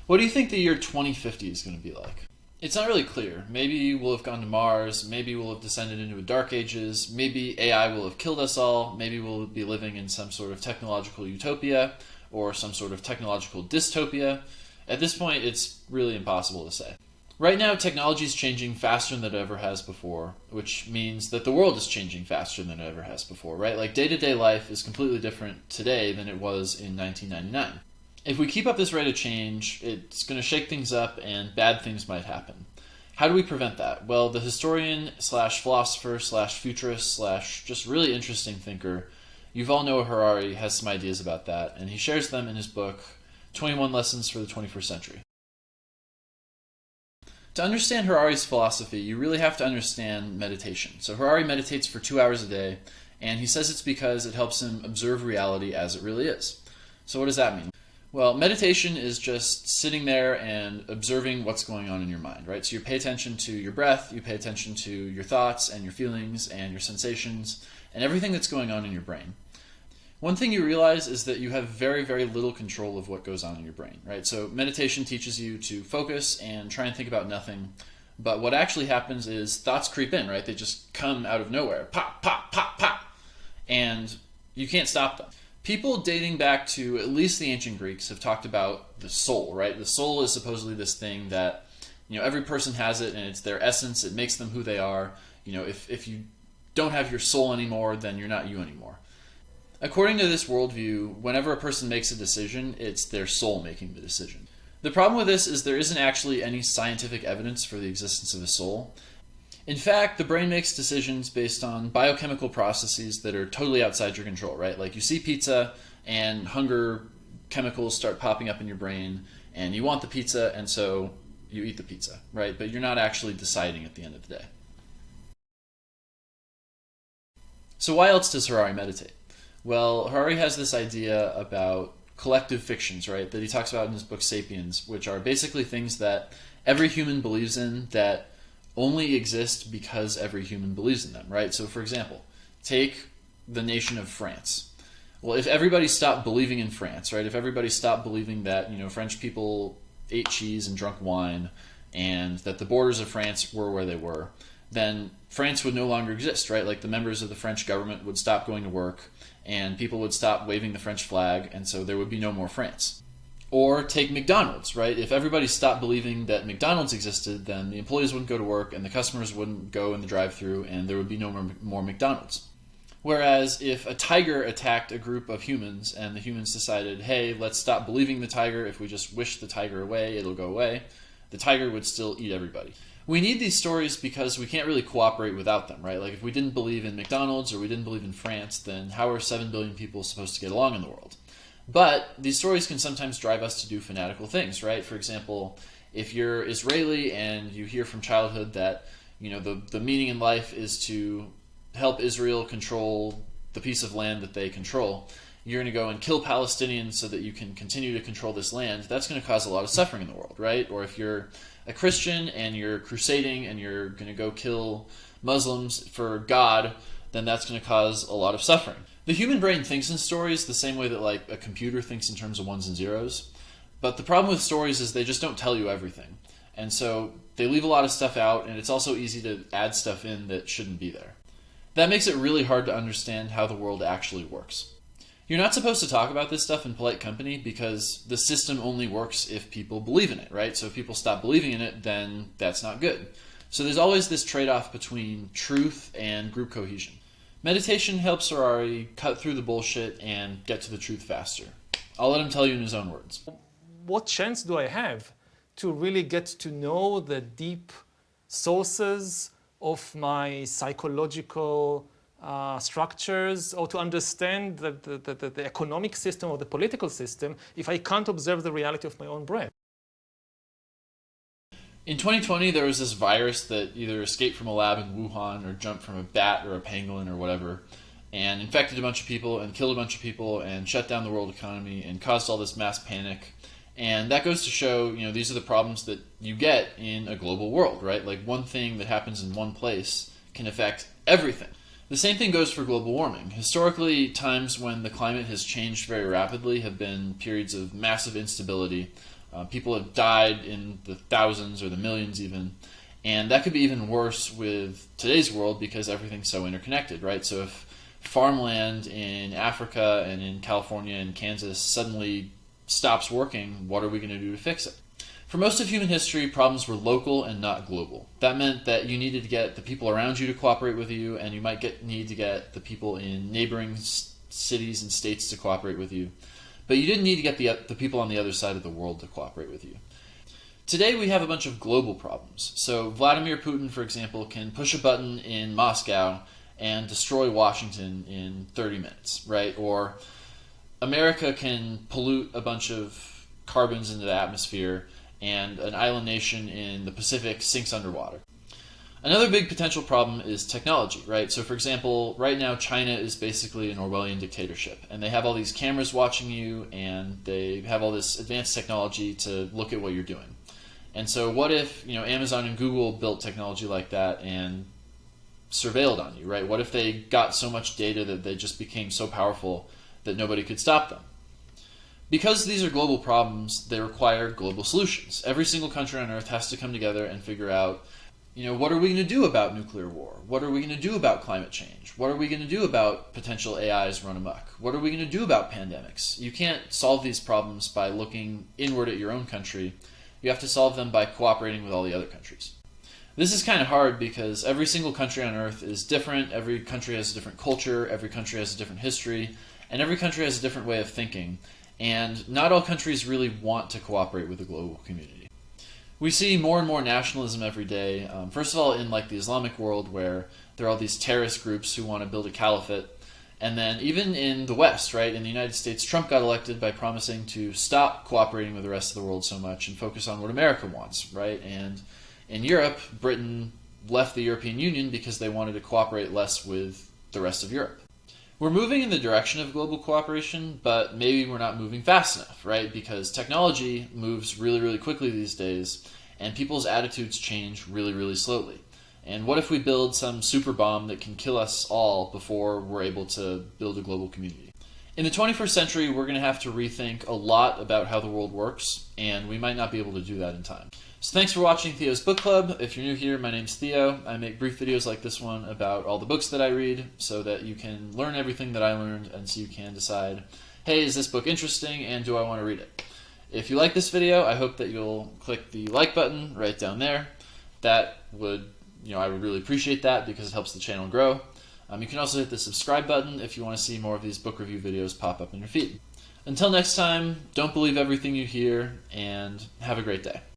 What do you think the year 2050 is going to be like? It's not really clear. Maybe we'll have gone to Mars, maybe we'll have descended into a dark ages, maybe AI will have killed us all, maybe we'll be living in some sort of technological utopia or some sort of technological dystopia. At this point, it's really impossible to say. Right now, technology is changing faster than it ever has before, which means that the world is changing faster than it ever has before, right? Like day-to-day life is completely different today than it was in 1999. If we keep up this rate of change, it's going to shake things up and bad things might happen. How do we prevent that? Well, the historian slash philosopher slash futurist slash just really interesting thinker, Yuval Noah Harari, has some ideas about that, and he shares them in his book, 21 Lessons for the 21st Century. To understand Harari's philosophy, you really have to understand meditation. So Harari meditates for 2 hours a day, and he says it's because it helps him observe reality as it really is. So what does that mean? Well, meditation is just sitting there and observing what's going on in your mind, right? So you pay attention to your breath, you pay attention to your thoughts and your feelings and your sensations and everything that's going on in your brain. One thing you realize is that you have very, very little control of what goes on in your brain, right? So meditation teaches you to focus and try and think about nothing. But what actually happens is thoughts creep in, right? They just come out of nowhere. Pop, pop, pop, pop. And you can't stop them. People dating back to at least the ancient Greeks have talked about the soul, right? The soul is supposedly this thing that, every person has it and it's their essence. It makes them who they are. If you don't have your soul anymore, then you're not you anymore. According to this worldview, whenever a person makes a decision, it's their soul making the decision. The problem with this is there isn't actually any scientific evidence for the existence of a soul. In fact, the brain makes decisions based on biochemical processes that are totally outside your control, right? Like you see pizza and hunger chemicals start popping up in your brain and you want the pizza and so you eat the pizza, right? But you're not actually deciding at the end of the day. So why else does Harari meditate? Well, Harari has this idea about collective fictions, right? That he talks about in his book Sapiens, which are basically things that every human believes in that only exist because every human believes in them, right? So for example, take the nation of France. Well, if everybody stopped believing in France, right? If everybody stopped believing that, French people ate cheese and drunk wine and that the borders of France were where they were, then France would no longer exist, right? Like the members of the French government would stop going to work and people would stop waving the French flag and so there would be no more France. Or take McDonald's, right? If everybody stopped believing that McDonald's existed, then the employees wouldn't go to work and the customers wouldn't go in the drive-thru and there would be no more McDonald's. Whereas if a tiger attacked a group of humans and the humans decided, hey, let's stop believing the tiger, if we just wish the tiger away, it'll go away, the tiger would still eat everybody. We need these stories because we can't really cooperate without them, right? Like if we didn't believe in McDonald's or we didn't believe in France, then how are 7 billion people supposed to get along in the world? But these stories can sometimes drive us to do fanatical things, right? For example, if you're Israeli and you hear from childhood that, the meaning in life is to help Israel control the piece of land that they control, you're going to go and kill Palestinians so that you can continue to control this land, that's going to cause a lot of suffering in the world, right? Or if you're a Christian and you're crusading and you're going to go kill Muslims for God, then that's going to cause a lot of suffering. The human brain thinks in stories the same way that like a computer thinks in terms of ones and zeros. But the problem with stories is they just don't tell you everything. And so they leave a lot of stuff out, and it's also easy to add stuff in that shouldn't be there. That makes it really hard to understand how the world actually works. You're not supposed to talk about this stuff in polite company because the system only works if people believe in it, right? So if people stop believing in it, then that's not good. So there's always this trade-off between truth and group cohesion. Meditation helps Harari cut through the bullshit and get to the truth faster. I'll let him tell you in his own words. What chance do I have to really get to know the deep sources of my psychological structures, or to understand the economic system or the political system if I can't observe the reality of my own breath? In 2020, there was this virus that either escaped from a lab in Wuhan or jumped from a bat or a pangolin or whatever and infected a bunch of people and killed a bunch of people and shut down the world economy and caused all this mass panic. And that goes to show, these are the problems that you get in a global world, right? Like one thing that happens in one place can affect everything. The same thing goes for global warming. Historically, times when the climate has changed very rapidly have been periods of massive instability People have died in the thousands or the millions even. And that could be even worse with today's world because everything's so interconnected, right? So if farmland in Africa and in California and Kansas suddenly stops working, what are we going to do to fix it? For most of human history, problems were local and not global. That meant that you needed to get the people around you to cooperate with you, and you might need to get the people in neighboring cities and states to cooperate with you. But you didn't need to get the people on the other side of the world to cooperate with you. Today we have a bunch of global problems. So Vladimir Putin, for example, can push a button in Moscow and destroy Washington in 30 minutes, right? Or America can pollute a bunch of carbons into the atmosphere and an island nation in the Pacific sinks underwater. Another big potential problem is technology, right? So for example, right now China is basically an Orwellian dictatorship, and they have all these cameras watching you, and they have all this advanced technology to look at what you're doing. And so what if, Amazon and Google built technology like that and surveilled on you, right? What if they got so much data that they just became so powerful that nobody could stop them? Because these are global problems, they require global solutions. Every single country on Earth has to come together and figure out, what are we going to do about nuclear war? What are we going to do about climate change? What are we going to do about potential AIs run amok? What are we going to do about pandemics? You can't solve these problems by looking inward at your own country. You have to solve them by cooperating with all the other countries. This is kind of hard because every single country on Earth is different. Every country has a different culture. Every country has a different history. And every country has a different way of thinking. And not all countries really want to cooperate with the global community. We see more and more nationalism every day. First of all, in the Islamic world, where there are all these terrorist groups who want to build a caliphate. And then even in the West, right, in the United States, Trump got elected by promising to stop cooperating with the rest of the world so much and focus on what America wants, right? And in Europe, Britain left the European Union because they wanted to cooperate less with the rest of Europe. We're moving in the direction of global cooperation, but maybe we're not moving fast enough, right? Because technology moves really, really quickly these days, and people's attitudes change really, really slowly. And what if we build some super bomb that can kill us all before we're able to build a global community? In the 21st century, we're going to have to rethink a lot about how the world works, and we might not be able to do that in time. So thanks for watching Theo's Book Club. If you're new here, my name's Theo. I make brief videos like this one about all the books that I read so that you can learn everything that I learned and so you can decide, hey, is this book interesting and do I want to read it? If you like this video, I hope that you'll click the like button right down there. That would, I would really appreciate that because it helps the channel grow. You can also hit the subscribe button if you want to see more of these book review videos pop up in your feed. Until next time, don't believe everything you hear and have a great day.